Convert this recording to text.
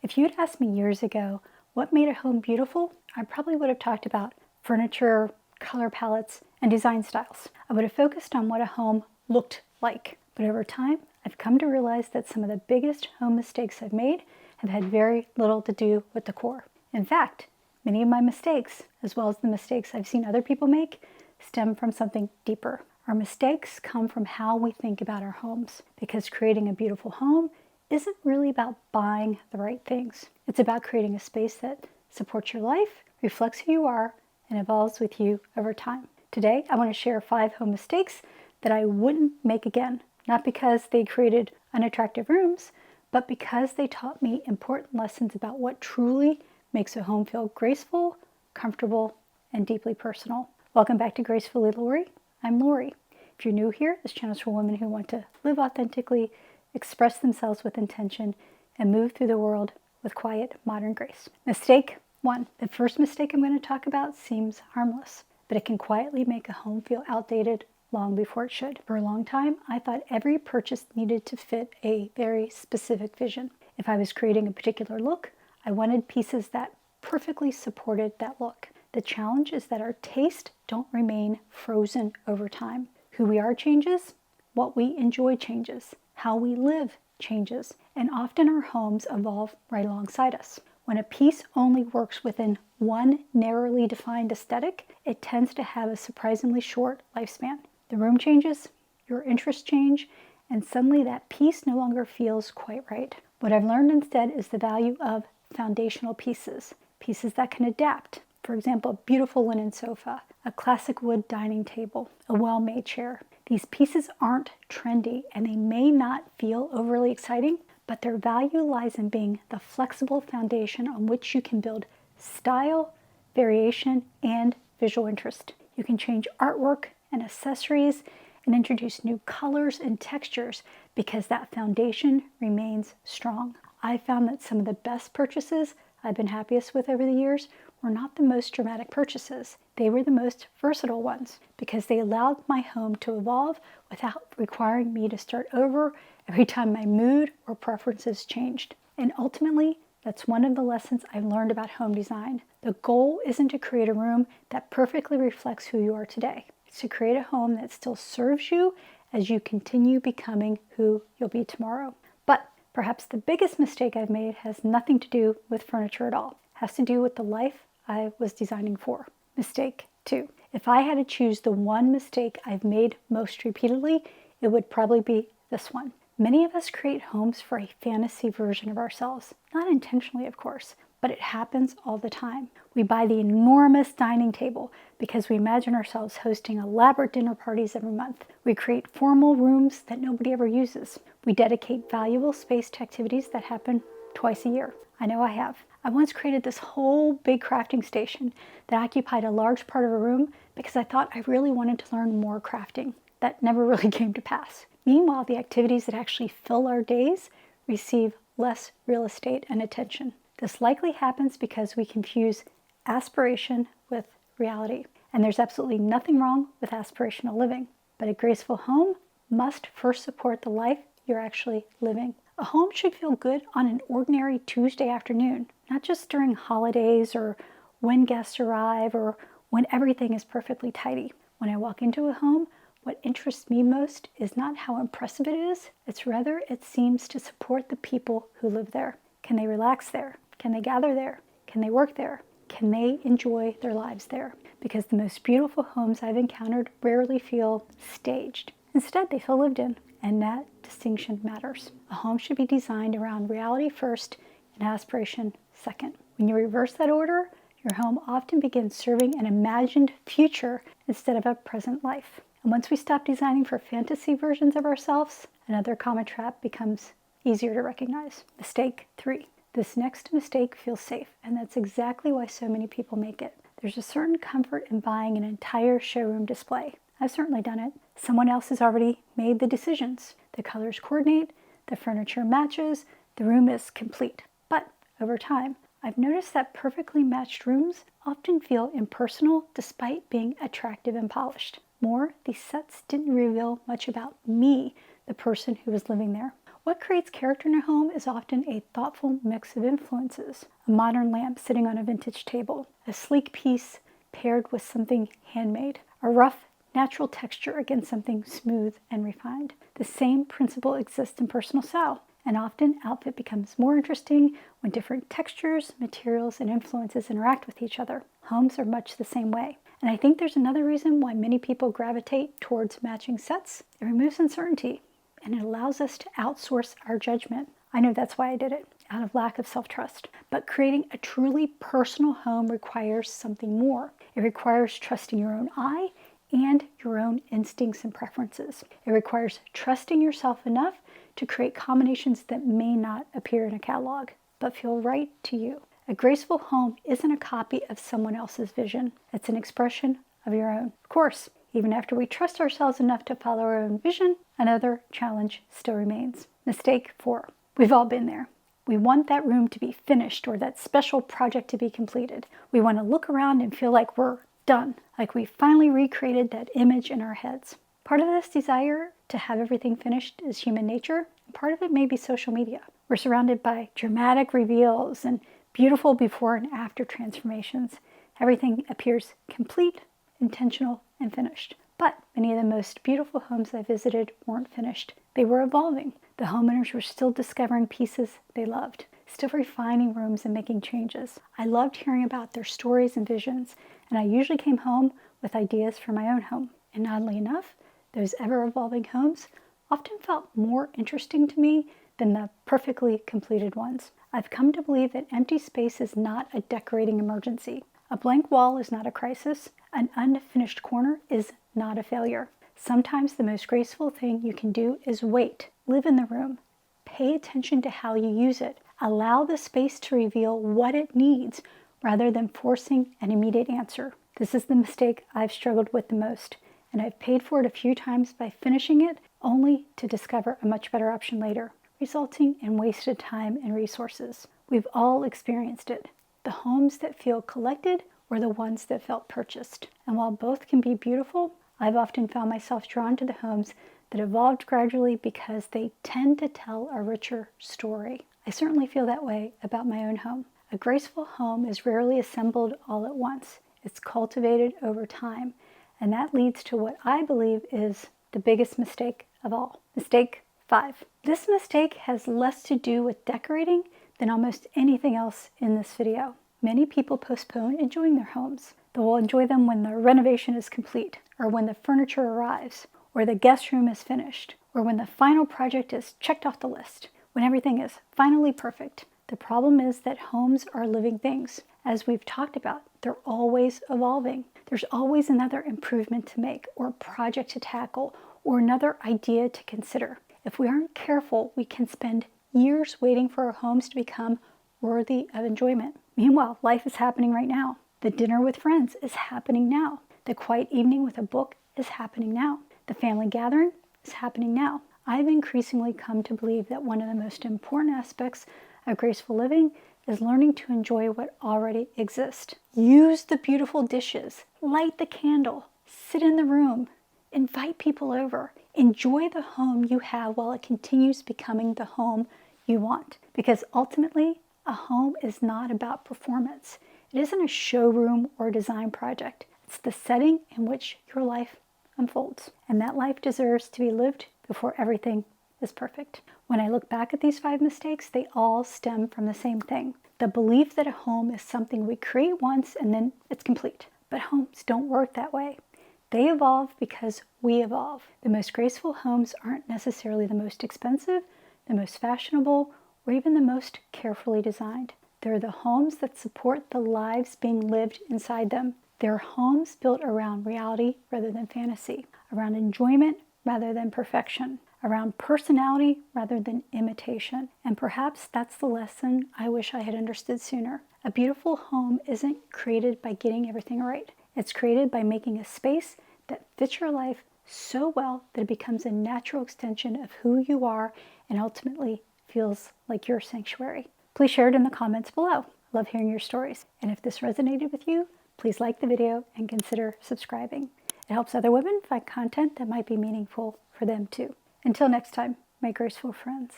If you'd asked me years ago what made a home beautiful, I probably would have talked about furniture, color palettes, and design styles. I would have focused on what a home looked like. But over time, I've come to realize that some of the biggest home mistakes I've made have had very little to do with decor. In fact, many of my mistakes, as well as the mistakes I've seen other people make, stem from something deeper. Our mistakes come from how we think about our homes, because creating a beautiful home isn't really about buying the right things. It's about creating a space that supports your life, reflects who you are, and evolves with you over time. Today, I want to share 5 home mistakes that I wouldn't make again, not because they created unattractive rooms, but because they taught me important lessons about what truly makes a home feel graceful, comfortable, and deeply personal. Welcome back to Gracefully Lori. I'm Lori. If you're new here, this channel is for women who want to live authentically, express themselves with intention, and move through the world with quiet, modern grace. Mistake 1. The first mistake I'm going to talk about seems harmless, but it can quietly make a home feel outdated long before it should. For a long time, I thought every purchase needed to fit a very specific vision. If I was creating a particular look, I wanted pieces that perfectly supported that look. The challenge is that our tastes don't remain frozen over time. Who we are changes, what we enjoy changes, how we live changes, and often our homes evolve right alongside us. When a piece only works within one narrowly defined aesthetic, it tends to have a surprisingly short lifespan. The room changes, your interests change, and suddenly that piece no longer feels quite right. What I've learned instead is the value of foundational pieces, pieces that can adapt. For example, a beautiful linen sofa, a classic wood dining table, a well-made chair. These pieces aren't trendy and they may not feel overly exciting, but their value lies in being the flexible foundation on which you can build style, variation, and visual interest. You can change artwork and accessories and introduce new colors and textures because that foundation remains strong. I found that some of the best purchases I've been happiest with over the years were not the most dramatic purchases. They were the most versatile ones because they allowed my home to evolve without requiring me to start over every time my mood or preferences changed. And ultimately, that's one of the lessons I've learned about home design. The goal isn't to create a room that perfectly reflects who you are today. It's to create a home that still serves you as you continue becoming who you'll be tomorrow. But perhaps the biggest mistake I've made has nothing to do with furniture at all. It has to do with the life I was designing for. Mistake 2. If I had to choose the one mistake I've made most repeatedly, it would probably be this one. Many of us create homes for a fantasy version of ourselves. Not intentionally, of course, but it happens all the time. We buy the enormous dining table because we imagine ourselves hosting elaborate dinner parties every month. We create formal rooms that nobody ever uses. We dedicate valuable space to activities that happen twice a year. I know I have. I once created this whole big crafting station that occupied a large part of a room because I thought I really wanted to learn more crafting. That never really came to pass. Meanwhile, the activities that actually fill our days receive less real estate and attention. This likely happens because we confuse aspiration with reality. And there's absolutely nothing wrong with aspirational living. But a graceful home must first support the life you're actually living. A home should feel good on an ordinary Tuesday afternoon, not just during holidays or when guests arrive or when everything is perfectly tidy. When I walk into a home, what interests me most is not how impressive it is, it's rather it seems to support the people who live there. Can they relax there? Can they gather there? Can they work there? Can they enjoy their lives there? Because the most beautiful homes I've encountered rarely feel staged. Instead, they feel lived in, and that distinction matters. A home should be designed around reality first and aspiration second. When you reverse that order, your home often begins serving an imagined future instead of a present life. And once we stop designing for fantasy versions of ourselves, another common trap becomes easier to recognize. Mistake 3. This next mistake feels safe, and that's exactly why so many people make it. There's a certain comfort in buying an entire showroom display. I've certainly done it. Someone else has already made the decisions. The colors coordinate, the furniture matches, the room is complete. But over time, I've noticed that perfectly matched rooms often feel impersonal despite being attractive and polished. More, these sets didn't reveal much about me, the person who was living there. What creates character in a home is often a thoughtful mix of influences. A modern lamp sitting on a vintage table, a sleek piece paired with something handmade, a rough, natural texture against something smooth and refined. The same principle exists in personal style. And often, outfit becomes more interesting when different textures, materials, and influences interact with each other. Homes are much the same way. And I think there's another reason why many people gravitate towards matching sets. It removes uncertainty, and it allows us to outsource our judgment. I know that's why I did it, out of lack of self-trust. But creating a truly personal home requires something more. It requires trusting your own eye and your own instincts and preferences. It requires trusting yourself enough to create combinations that may not appear in a catalog, but feel right to you. A graceful home isn't a copy of someone else's vision. It's an expression of your own. Of course, even after we trust ourselves enough to follow our own vision, another challenge still remains. Mistake 4. We've all been there. We want that room to be finished or that special project to be completed. We want to look around and feel like we're done, like we finally recreated that image in our heads. Part of this desire to have everything finished is human nature, and part of it may be social media. We're surrounded by dramatic reveals and beautiful before and after transformations. Everything appears complete, intentional, and finished. But many of the most beautiful homes I visited weren't finished. They were evolving. The homeowners were still discovering pieces they loved, still refining rooms and making changes. I loved hearing about their stories and visions, and I usually came home with ideas for my own home. And oddly enough, those ever-evolving homes often felt more interesting to me than the perfectly completed ones. I've come to believe that empty space is not a decorating emergency. A blank wall is not a crisis. An unfinished corner is not a failure. Sometimes the most graceful thing you can do is wait, live in the room, pay attention to how you use it, allow the space to reveal what it needs rather than forcing an immediate answer. This is the mistake I've struggled with the most, and I've paid for it a few times by finishing it only to discover a much better option later, resulting in wasted time and resources. We've all experienced it. The homes that feel collected or the ones that felt purchased. And while both can be beautiful, I've often found myself drawn to the homes that evolved gradually because they tend to tell a richer story. I certainly feel that way about my own home. A graceful home is rarely assembled all at once. It's cultivated over time, and that leads to what I believe is the biggest mistake of all. Mistake 5. This mistake has less to do with decorating than almost anything else in this video. Many people postpone enjoying their homes. They will enjoy them when the renovation is complete, or when the furniture arrives, or the guest room is finished, or when the final project is checked off the list, when everything is finally perfect. The problem is that homes are living things. As we've talked about, they're always evolving. There's always another improvement to make, or project to tackle, or another idea to consider. If we aren't careful, we can spend years waiting for our homes to become worthy of enjoyment. Meanwhile, life is happening right now. The dinner with friends is happening now. The quiet evening with a book is happening now. The family gathering is happening now. I've increasingly come to believe that one of the most important aspects of graceful living is learning to enjoy what already exists. Use the beautiful dishes, light the candle, sit in the room, invite people over. Enjoy the home you have while it continues becoming the home you want. Because ultimately, a home is not about performance. It isn't a showroom or a design project. It's the setting in which your life unfolds. And that life deserves to be lived before everything is perfect. When I look back at these 5 mistakes, they all stem from the same thing. The belief that a home is something we create once and then it's complete. But homes don't work that way. They evolve because we evolve. The most graceful homes aren't necessarily the most expensive, the most fashionable, or even the most carefully designed. They're the homes that support the lives being lived inside them. They're homes built around reality rather than fantasy, around enjoyment rather than perfection, around personality rather than imitation. And perhaps that's the lesson I wish I had understood sooner. A beautiful home isn't created by getting everything right. It's created by making a space that fits your life so well that it becomes a natural extension of who you are and ultimately feels like your sanctuary. Please share it in the comments below. I love hearing your stories. And if this resonated with you, please like the video and consider subscribing. It helps other women find content that might be meaningful for them too. Until next time, my graceful friends.